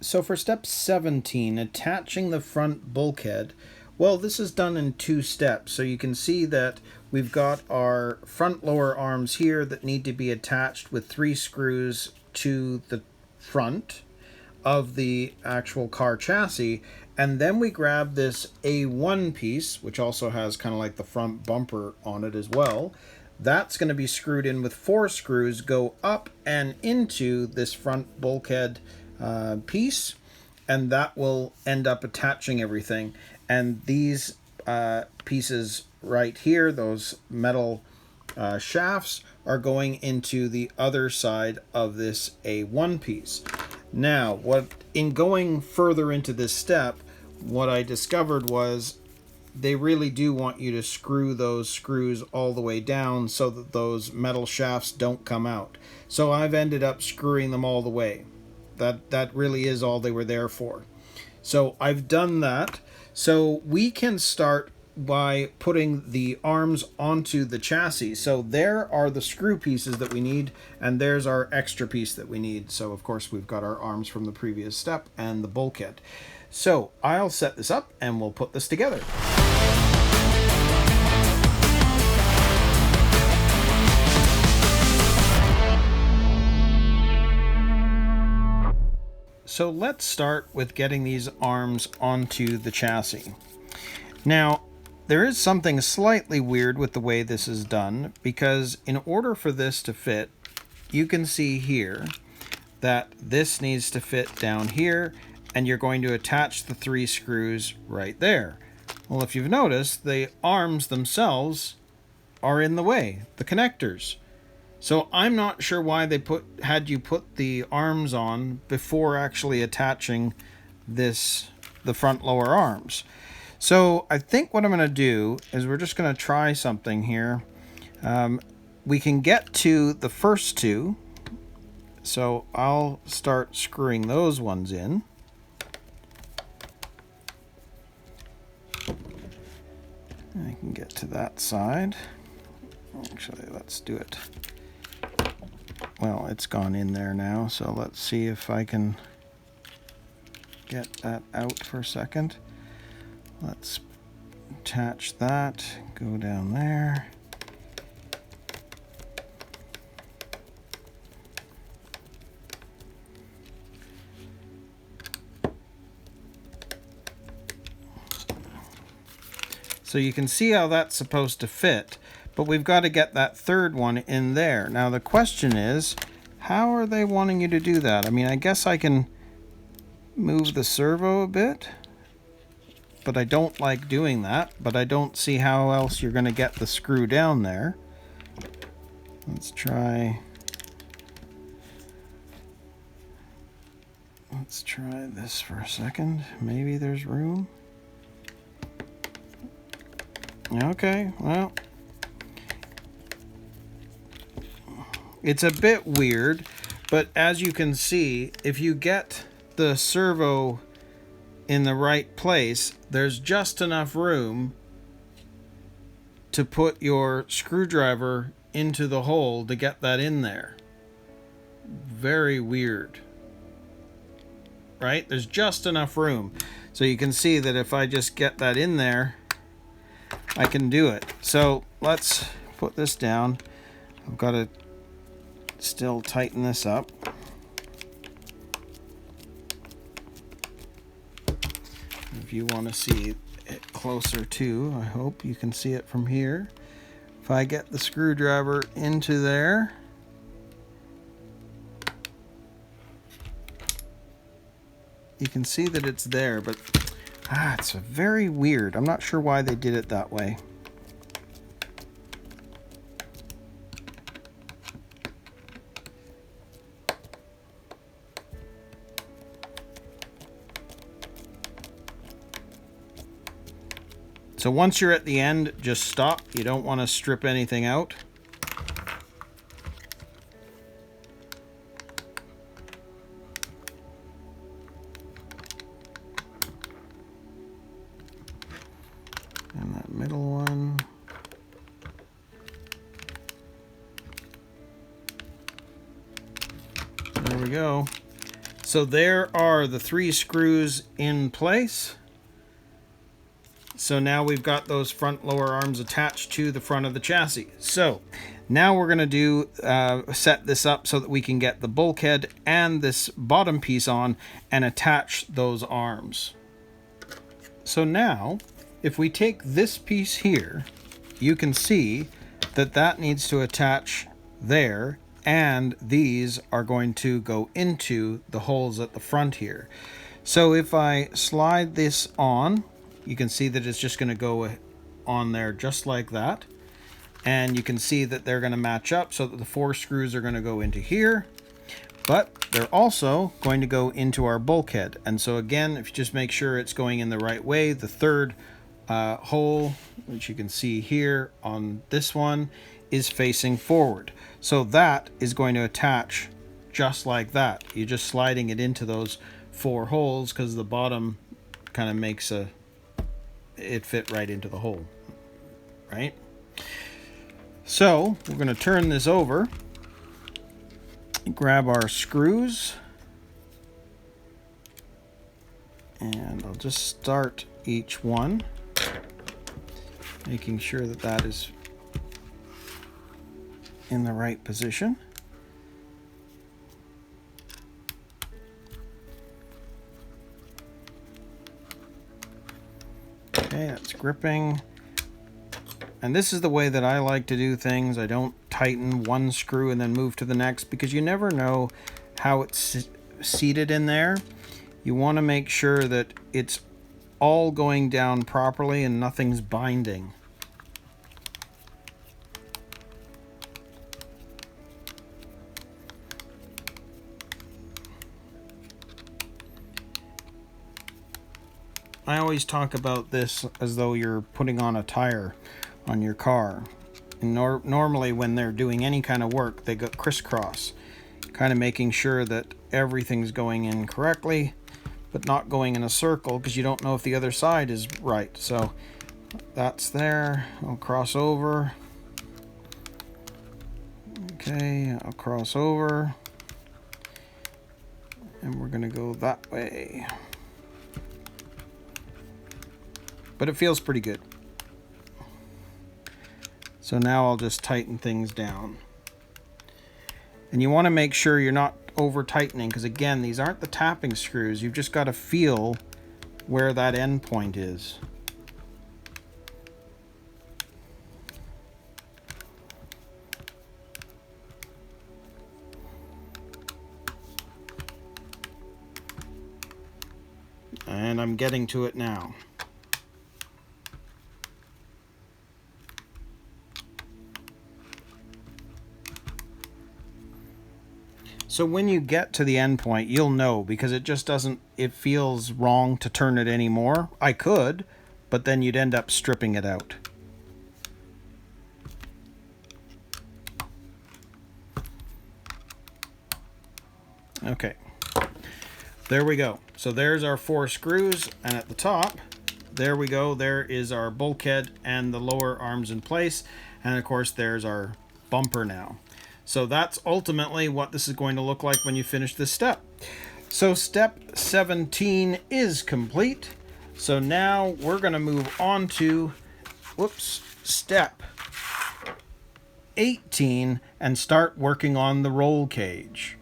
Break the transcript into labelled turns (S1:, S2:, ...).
S1: So for step 17, attaching the front bulkhead, well, this is done in 2 steps. So you can see that we've got our front lower arms here that need to be attached with 3 screws to the front of the actual car chassis, and then we grab this A1 piece, which also has kind of like the front bumper on it as well. That's going to be screwed in with 4 screws, go up and into this front bulkhead piece, and that will end up attaching everything. And these pieces right here, those metal shafts, are going into the other side of this A1 piece. Now, in going further into this step, what I discovered was they really do want you to screw those screws all the way down so that those metal shafts don't come out. So I've ended up screwing them all the way. That really is all they were there for. So I've done that. So we can start by putting the arms onto the chassis. So there are the screw pieces that we need, and there's our extra piece that we need. So of course we've got our arms from the previous step and the bulkhead. So I'll set this up and we'll put this together. So let's start with getting these arms onto the chassis. Now, there is something slightly weird with the way this is done, because in order for this to fit, you can see here that this needs to fit down here, and you're going to attach the 3 screws right there. Well, if you've noticed, the arms themselves are in the way, the connectors. So I'm not sure why they had you put the arms on before actually attaching the front lower arms. So I think what I'm going to do is we're just going to try something here. We can get to the first 2. So I'll start screwing those ones in. I can get to that side. Actually, let's do it. Well, it's gone in there now, so let's see if I can get that out for a second. Let's attach that, go down there. So you can see how that's supposed to fit, but we've got to get that third one in there. Now the question is, how are they wanting you to do that? I mean, I guess I can move the servo a bit, but I don't like doing that. But I don't see how else you're going to get the screw down there. Let's try this for a second. Maybe there's room. Okay, well, it's a bit weird, but as you can see, if you get the servo in the right place, there's just enough room to put your screwdriver into the hole to get that in there. Very weird, right? There's just enough room. So you can see that if I just get that in there, I can do it. So let's put this down. I've got to still tighten this up. If you want to see it closer too, I hope you can see it from here. If I get the screwdriver into there, you can see that it's there, but it's very weird. I'm not sure why they did it that way. So once you're at the end, just stop. You don't want to strip anything out. And that middle one. There we go. So there are the 3 screws in place. So now we've got those front lower arms attached to the front of the chassis. So now we're going to do set this up so that we can get the bulkhead and this bottom piece on and attach those arms. So now if we take this piece here, you can see that that needs to attach there, and these are going to go into the holes at the front here. So if I slide this on, you can see that it's just going to go on there just like that. And you can see that they're going to match up so that the 4 screws are going to go into here. But they're also going to go into our bulkhead. And so again, if you just make sure it's going in the right way, the 3rd hole, which you can see here on this one, is facing forward. So that is going to attach just like that. You're just sliding it into those 4 holes because the bottom kind of makes it fit right into the hole, right? So we're going to turn this over, grab our screws, and I'll just start each one, making sure that that is in the right position. Okay, that's gripping. And this is the way that I like to do things. I don't tighten one screw and then move to the next, because you never know how it's seated in there. You want to make sure that it's all going down properly and nothing's binding. I always talk about this as though you're putting on a tire on your car. And normally when they're doing any kind of work, they go crisscross, kind of making sure that everything's going in correctly, but not going in a circle, because you don't know if the other side is right. So that's there. I'll cross over. Okay, I'll cross over. And we're going to go that way. But it feels pretty good. So now I'll just tighten things down. And you want to make sure you're not over tightening, because again, these aren't the tapping screws. You've just got to feel where that end point is. And I'm getting to it now. So when you get to the end point, you'll know, because it just doesn't, it feels wrong to turn it anymore. I could, but then you'd end up stripping it out. Okay, there we go. So there's our 4 screws, and at the top, there we go. There is our bulkhead and the lower arms in place. And of course, there's our bumper now. So that's ultimately what this is going to look like when you finish this step. So step 17 is complete. So now we're going to move on to, step 18 and start working on the roll cage.